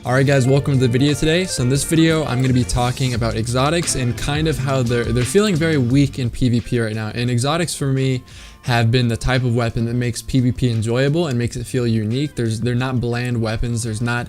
Alright guys, welcome to the video today. So in this video, I'm going to be talking about exotics and kind of how they're feeling very weak in PvP right now. And exotics for me have been the type of weapon that makes PvP enjoyable and makes it feel unique. They're not bland weapons. There's not,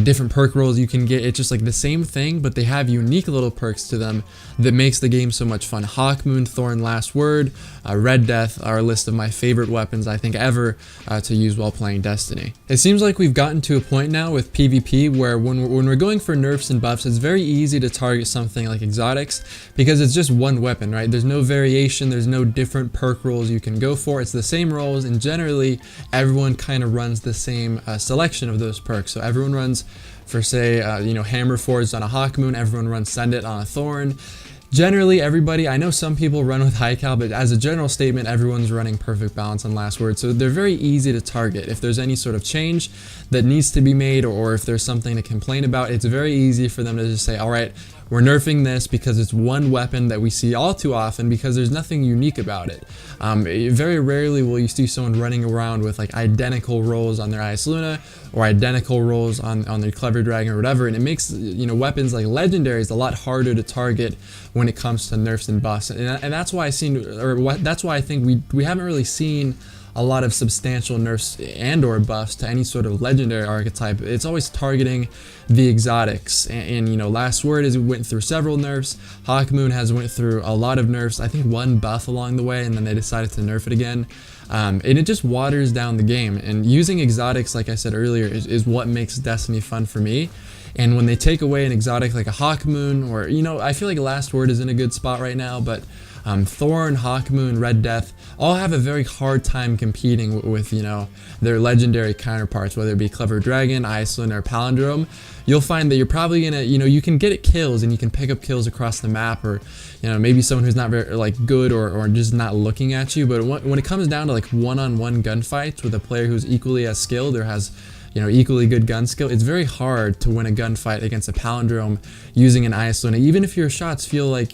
different perk rolls you can get. It's just like the same thing, but they have unique little perks to them that makes the game so much fun. Hawkmoon, Thorn, Last Word, Red Death are a list of my favorite weapons I think ever to use while playing Destiny. It seems like we've gotten to a point now with PvP where when we're going for nerfs and buffs, it's very easy to target something like exotics because it's just one weapon, right? There's no variation, there's no different perk rolls you can go for. It's the same rolls, and generally everyone kind of runs the same selection of those perks. So everyone runs for, say, Hammer Forged on a Hawkmoon, everyone runs Send It on a Thorn. Generally, everybody, I know some people run with high cal, but as a general statement, everyone's running Perfect Balance on Last Word, so they're very easy to target. If there's any sort of change that needs to be made, or if there's something to complain about, it's very easy for them to just say, alright, we're nerfing this because it's one weapon that we see all too often because there's nothing unique about it. Very rarely will you see someone running around with like identical rolls on their Ice Luna or identical rolls on their Clever Dragon or whatever, and it makes weapons like legendaries a lot harder to target when it comes to nerfs and buffs, and that's why that's why I think we haven't really seen a lot of substantial nerfs and or buffs to any sort of legendary archetype. It's always targeting the exotics, and Last Word went through several nerfs. Hawkmoon has went through a lot of nerfs, I think one buff along the way, and then they decided to nerf it again. And it just waters down the game, and using exotics, like I said earlier, is what makes Destiny fun for me. And when they take away an exotic like a Hawkmoon, or I feel like Last Word is in a good spot right now, but Thorn, Hawkmoon, Red Death all have a very hard time competing with their legendary counterparts, whether it be Clever Dragon, Iceland, or Palindrome. You'll find that you're probably gonna, you can get kills and you can pick up kills across the map, or maybe someone who's not very good or just not looking at you. But when it comes down to like one-on-one gunfights with a player who's equally as skilled or has equally good gun skill, it's very hard to win a gunfight against a Palindrome using an Ice Luna, even if your shots feel like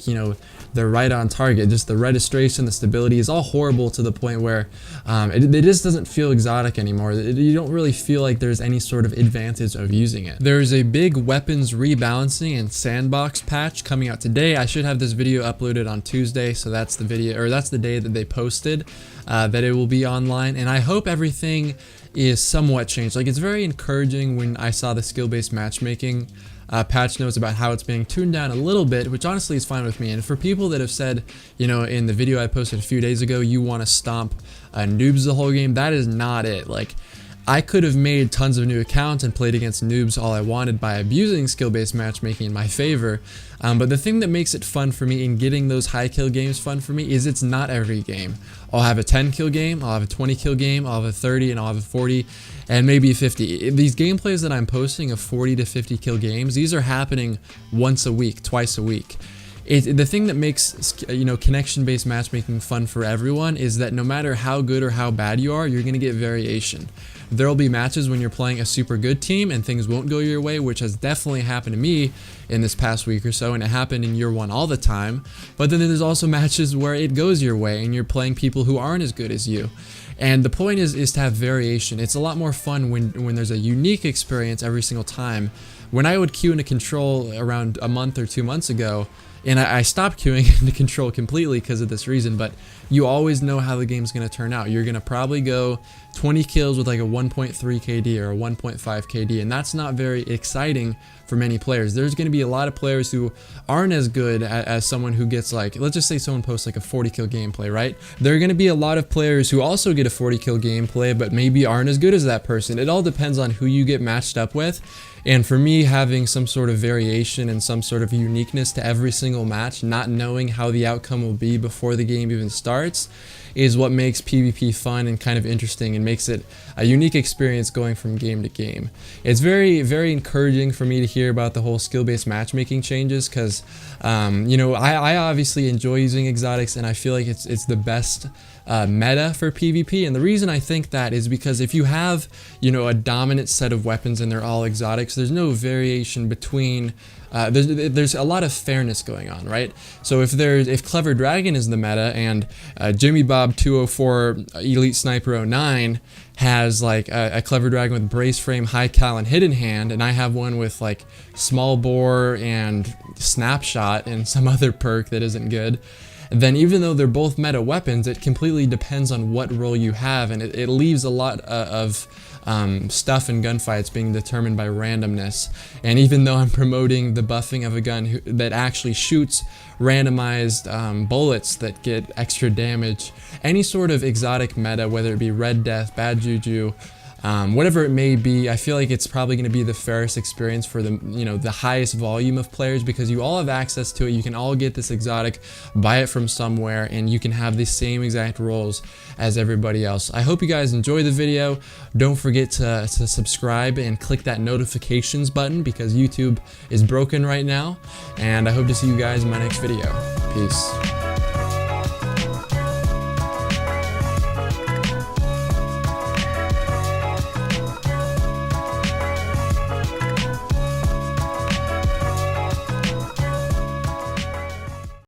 they're right on target. Just the registration, the stability is all horrible to the point where it just doesn't feel exotic anymore. You don't really feel like there's any sort of advantage of using it. There's a big weapons rebalancing and sandbox patch coming out today. I should have this video uploaded on Tuesday, so that's the video, or that's the day that they posted that it will be online, and I hope everything is somewhat changed. Like, it's very encouraging when I saw the skill-based matchmaking patch notes about how it's being tuned down a little bit, which honestly is fine with me. And for people that have said, in the video I posted a few days ago, you want to stomp noobs the whole game, that is not it. Like, I could have made tons of new accounts and played against noobs all I wanted by abusing skill-based matchmaking in my favor, but the thing that makes it fun for me and getting those high kill games fun for me is it's not every game. I'll have a 10 kill game, I'll have a 20 kill game, I'll have a 30, and I'll have a 40, and maybe 50. These gameplays that I'm posting of 40 to 50 kill games, these are happening once a week, twice a week. The thing that makes connection-based matchmaking fun for everyone is that no matter how good or how bad you are, you're going to get variation. There will be matches when you're playing a super good team and things won't go your way, which has definitely happened to me in this past week or so, and it happened in year one all the time. But then there's also matches where it goes your way and you're playing people who aren't as good as you. And the point is to have variation. It's a lot more fun when there's a unique experience every single time. When I would queue into Control around a month or 2 months ago, and I stopped queuing into Control completely because of this reason, but you always know how the game's going to turn out. You're going to probably go 20 kills with like a 1.3 KD or a 1.5 KD, and that's not very exciting for many players. There's going to be a lot of players who aren't as good as someone who gets, like, let's just say someone posts like a 40 kill gameplay, right? There are going to be a lot of players who also get a 40 kill gameplay but maybe aren't as good as that person. It all depends on who you get matched up with. And for me, having some sort of variation and some sort of uniqueness to every single match, not knowing how the outcome will be before the game even starts, is what makes PvP fun and kind of interesting and makes it a unique experience going from game to game. It's very, very encouraging for me to hear about the whole skill-based matchmaking changes because, I obviously enjoy using exotics, and I feel like it's the best meta for PvP. And the reason I think that is because if you have, you know, a dominant set of weapons and they're all exotics, there's no variation between there's a lot of fairness going on, right? So if Clever Dragon is the meta and Jimmy Bob 204 Elite Sniper 09 has like a Clever Dragon with brace frame, high cal, and hidden hand, and I have one with like small bore and snapshot and some other perk that isn't good, then even though they're both meta weapons, it completely depends on what role you have, and it leaves a lot of stuff in gunfights being determined by randomness. And even though I'm promoting the buffing of a gun that actually shoots randomized bullets that get extra damage, any sort of exotic meta, whether it be Red Death, Bad Juju, whatever it may be, I feel like it's probably going to be the fairest experience for the highest volume of players, because you all have access to it. You can all get this exotic, buy it from somewhere, and you can have the same exact roles as everybody else. I hope you guys enjoy the video. Don't forget to subscribe and click that notifications button, because YouTube is broken right now. And I hope to see you guys in my next video. Peace.